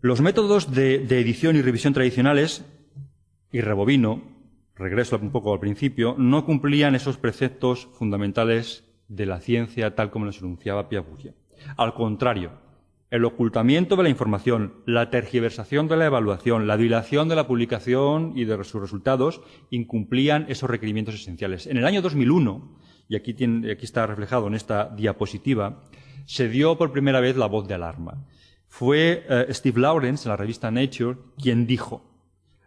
Los métodos de edición y revisión tradicionales, y rebobino, regreso un poco al principio, no cumplían esos preceptos fundamentales de la ciencia tal como los enunciaba Pierre Bourdieu. Al contrario, el ocultamiento de la información, la tergiversación de la evaluación, la dilación de la publicación y de sus resultados incumplían esos requerimientos esenciales. En el año 2001, y aquí está reflejado en esta diapositiva, se dio por primera vez la voz de alarma. Fue Steve Lawrence, en la revista Nature, quien dijo: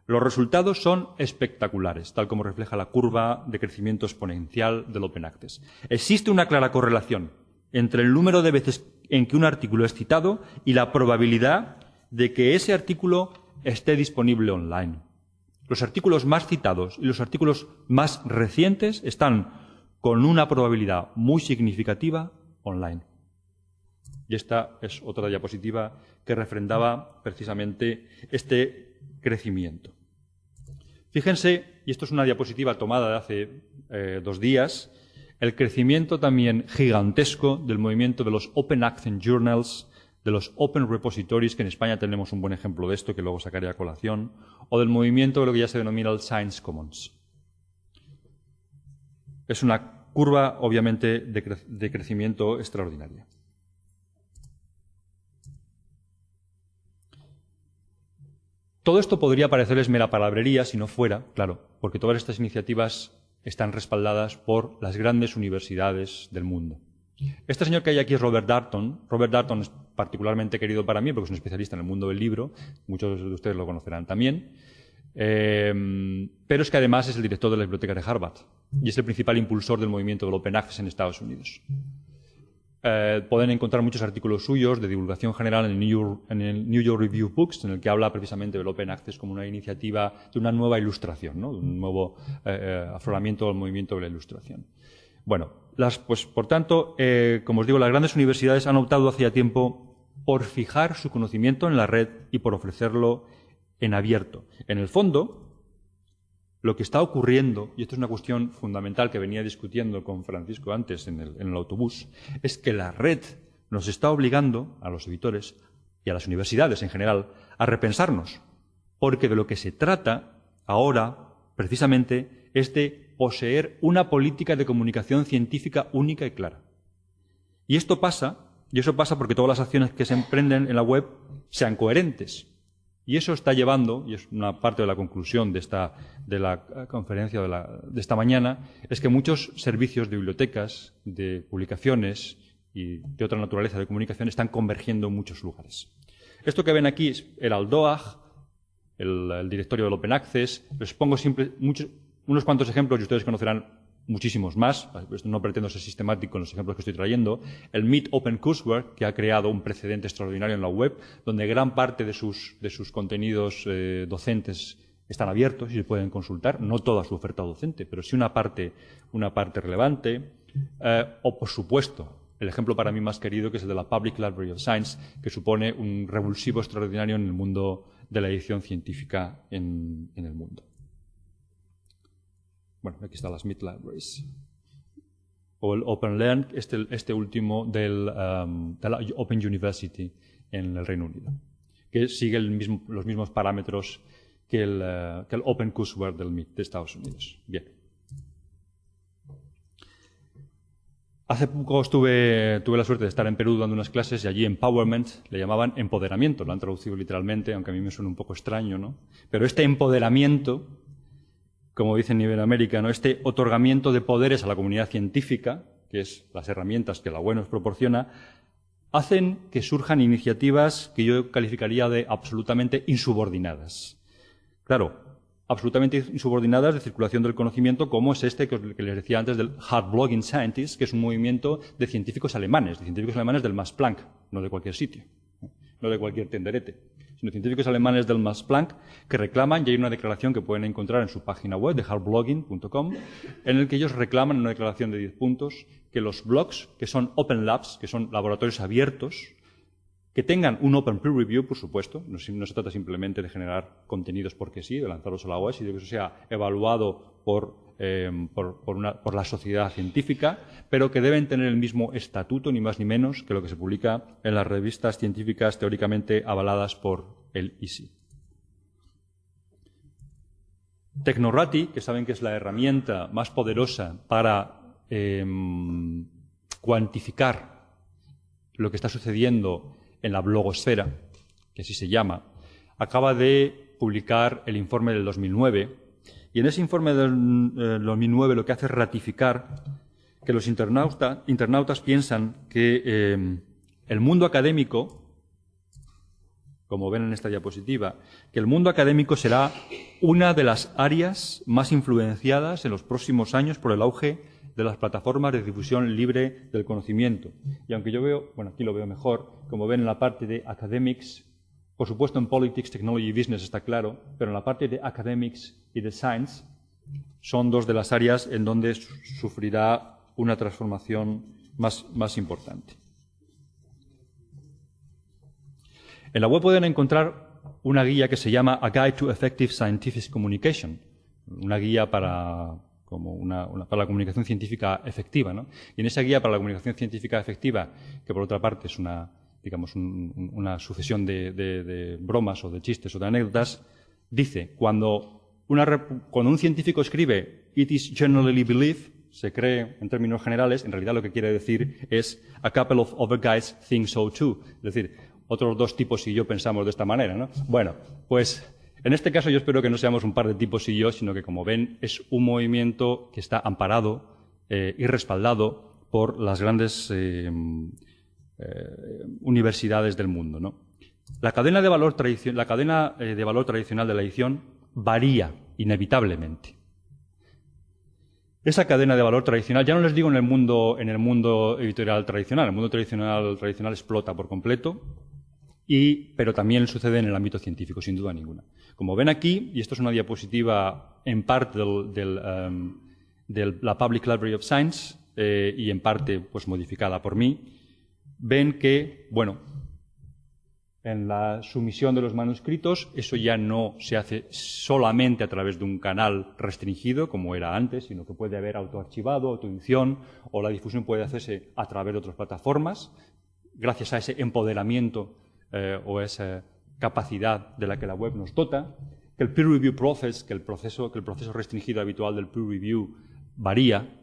los resultados son espectaculares, tal como refleja la curva de crecimiento exponencial del Open Access. Existe una clara correlación entre el número de veces en que un artículo es citado y la probabilidad de que ese artículo esté disponible online. Los artículos más citados y los artículos más recientes están con una probabilidad muy significativa online. Y esta es otra diapositiva que refrendaba precisamente este crecimiento. Fíjense, y esto es una diapositiva tomada de hace 2 días, el crecimiento también gigantesco del movimiento de los Open Access Journals, de los Open Repositories, que en España tenemos un buen ejemplo de esto, que luego sacaré a colación, o del movimiento de lo que ya se denomina el Science Commons. Es una curva, obviamente, de crecimiento extraordinaria. Todo esto podría parecerles mera palabrería si no fuera, claro, porque todas estas iniciativas están respaldadas por las grandes universidades del mundo. Este señor que hay aquí es Robert Darnton. Robert Darnton es particularmente querido para mí porque es un especialista en el mundo del libro. Muchos de ustedes lo conocerán también. Pero es que además es el director de la biblioteca de Harvard y es el principal impulsor del movimiento del Open Access en Estados Unidos. Pueden encontrar muchos artículos suyos de divulgación general en el New York Review Books, en el que habla precisamente del Open Access como una iniciativa de una nueva ilustración, ¿no? De un nuevo afloramiento del movimiento de la ilustración. Bueno, pues por tanto, como os digo, las grandes universidades han optado hace ya tiempo por fijar su conocimiento en la red y por ofrecerlo en abierto. En el fondo, lo que está ocurriendo, y esto es una cuestión fundamental que venía discutiendo con Francisco antes en el autobús, es que la red nos está obligando a los editores y a las universidades en general a repensarnos, porque de lo que se trata ahora, precisamente, es de poseer una política de comunicación científica única y clara. Y eso pasa porque todas las acciones que se emprenden en la web sean coherentes. Y eso está llevando, y es una parte de la conclusión de la conferencia de esta mañana, es que muchos servicios de bibliotecas, de publicaciones y de otra naturaleza de comunicación están convergiendo en muchos lugares. Esto que ven aquí es el ALDOAG, el directorio del Open Access. Les pongo unos cuantos ejemplos y ustedes conocerán muchísimos más. No pretendo ser sistemático en los ejemplos que estoy trayendo. El Meet Open Courseware, que ha creado un precedente extraordinario en la web, donde gran parte de sus contenidos docentes están abiertos y se pueden consultar. No toda su oferta docente, pero sí una parte relevante. O, por supuesto, el ejemplo para mí más querido, que es el de la Public Library of Science, que supone un revulsivo extraordinario en el mundo de la edición científica en el mundo. Bueno, aquí están las Mid Libraries. O el OpenLearn, este último de la Open University en el Reino Unido, que sigue los mismos parámetros que el Open Courseware del MIT de Estados Unidos. Bien. Hace poco tuve la suerte de estar en Perú dando unas clases y allí empowerment le llamaban empoderamiento. Lo han traducido literalmente, aunque a mí me suena un poco extraño, ¿no? Pero este empoderamiento, como dicen en Iberoamérica, ¿no? Este otorgamiento de poderes a la comunidad científica, que es las herramientas que la web nos proporciona, hacen que surjan iniciativas que yo calificaría de absolutamente insubordinadas. Claro, absolutamente insubordinadas de circulación del conocimiento, como es este que les decía antes del Hard Blogging Scientists, que es un movimiento de científicos alemanes del Max Planck, no de cualquier sitio, no de cualquier tenderete, sino científicos alemanes del Max Planck que reclaman, y hay una declaración que pueden encontrar en su página web de hardblogging.com, en el que ellos reclaman, en una declaración de 10 puntos, que los blogs, que son Open Labs, que son laboratorios abiertos, que tengan un Open Peer Review, por supuesto, no se trata simplemente de generar contenidos porque sí, de lanzarlos a la web, sino que eso sea evaluado por por la sociedad científica, pero que deben tener el mismo estatuto, ni más ni menos, que lo que se publica en las revistas científicas teóricamente avaladas por el ISI. Technorati, que saben que es la herramienta más poderosa para cuantificar lo que está sucediendo en la blogosfera, que así se llama, acaba de publicar el informe del 2009, y en ese informe del 2009 lo que hace es ratificar que los internautas piensan que el mundo académico, como ven en esta diapositiva, que el mundo académico será una de las áreas más influenciadas en los próximos años por el auge de las plataformas de difusión libre del conocimiento. Y aunque yo veo, bueno, aquí lo veo mejor, como ven en la parte de academics, por supuesto en politics, technology y business está claro, pero en la parte de academics y de science son dos de las áreas en donde sufrirá una transformación más importante. En la web pueden encontrar una guía que se llama A Guide to Effective Scientific Communication, una guía para la comunicación científica efectiva, ¿no? Y en esa guía para la comunicación científica efectiva, que por otra parte es una sucesión de bromas o de chistes o de anécdotas, dice, cuando un científico escribe "It is generally believed", se cree en términos generales, en realidad lo que quiere decir es "A couple of other guys think so too", es decir, otros dos tipos y yo pensamos de esta manera, ¿no? Bueno, pues en este caso yo espero que no seamos un par de tipos y yo, sino que, como ven, es un movimiento que está amparado y respaldado por las grandes universidades del mundo, ¿no? La cadena de valor tradicional de la edición varía inevitablemente. Esa cadena de valor tradicional, ya no les digo en el mundo editorial tradicional, el mundo tradicional explota por completo, pero también sucede en el ámbito científico, sin duda ninguna. Como ven aquí, y esto es una diapositiva en parte de la Public Library of Science y en parte pues modificada por mí, ven que, bueno, en la sumisión de los manuscritos, eso ya no se hace solamente a través de un canal restringido, como era antes, sino que puede haber autoarchivado, autoedición, o la difusión puede hacerse a través de otras plataformas, gracias a ese empoderamiento o esa capacidad de la que la web nos dota, que el peer review process, que el proceso restringido habitual del peer review varía.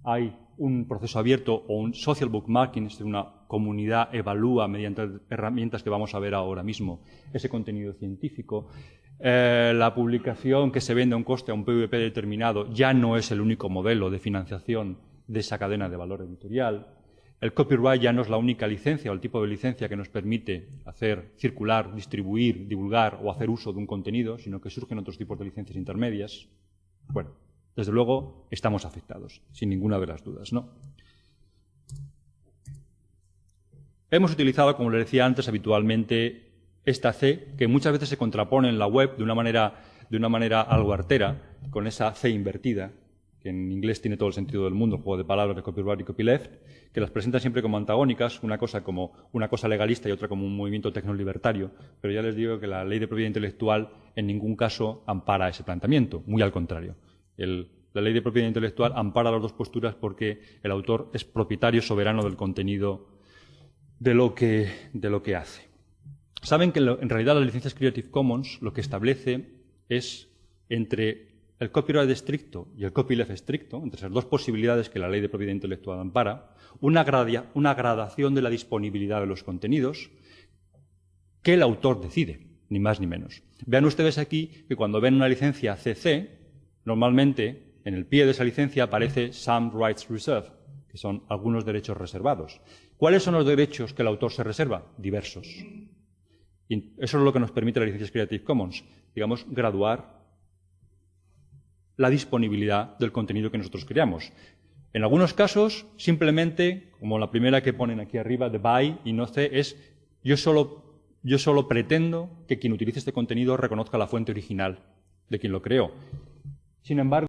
Hay un proceso abierto o un social bookmarking, es decir, una comunidad evalúa mediante herramientas que vamos a ver ahora mismo ese contenido científico. La publicación que se vende a un coste a un PVP determinado ya no es el único modelo de financiación de esa cadena de valor editorial. El copyright ya no es la única licencia o el tipo de licencia que nos permite hacer circular, distribuir, divulgar o hacer uso de un contenido, sino que surgen otros tipos de licencias intermedias. Bueno, desde luego estamos afectados, sin ninguna de las dudas, ¿no? Hemos utilizado, como les decía antes, habitualmente esta C, que muchas veces se contrapone en la web de una manera algo artera, con esa C invertida, que en inglés tiene todo el sentido del mundo, el juego de palabras de copyright y copyleft, que las presenta siempre como antagónicas, una cosa como una cosa legalista y otra como un movimiento tecnolibertario, pero ya les digo que la ley de propiedad intelectual en ningún caso ampara ese planteamiento, muy al contrario. La ley de propiedad intelectual ampara las dos posturas porque el autor es propietario soberano del contenido de lo que hace. Saben que en realidad las licencias Creative Commons lo que establece es entre el copyright estricto y el copyleft estricto, entre esas dos posibilidades que la ley de propiedad intelectual ampara, una gradación de la disponibilidad de los contenidos que el autor decide, ni más ni menos. Vean ustedes aquí que cuando ven una licencia CC, normalmente en el pie de esa licencia aparece Some Rights Reserved, que son algunos derechos reservados. ¿Cuáles son los derechos que el autor se reserva? Diversos. Y eso es lo que nos permite la licencia Creative Commons, digamos, graduar la disponibilidad del contenido que nosotros creamos. En algunos casos, simplemente, como la primera que ponen aquí arriba, de by y no C, es yo solo pretendo que quien utilice este contenido reconozca la fuente original de quien lo creó. Sin embargo,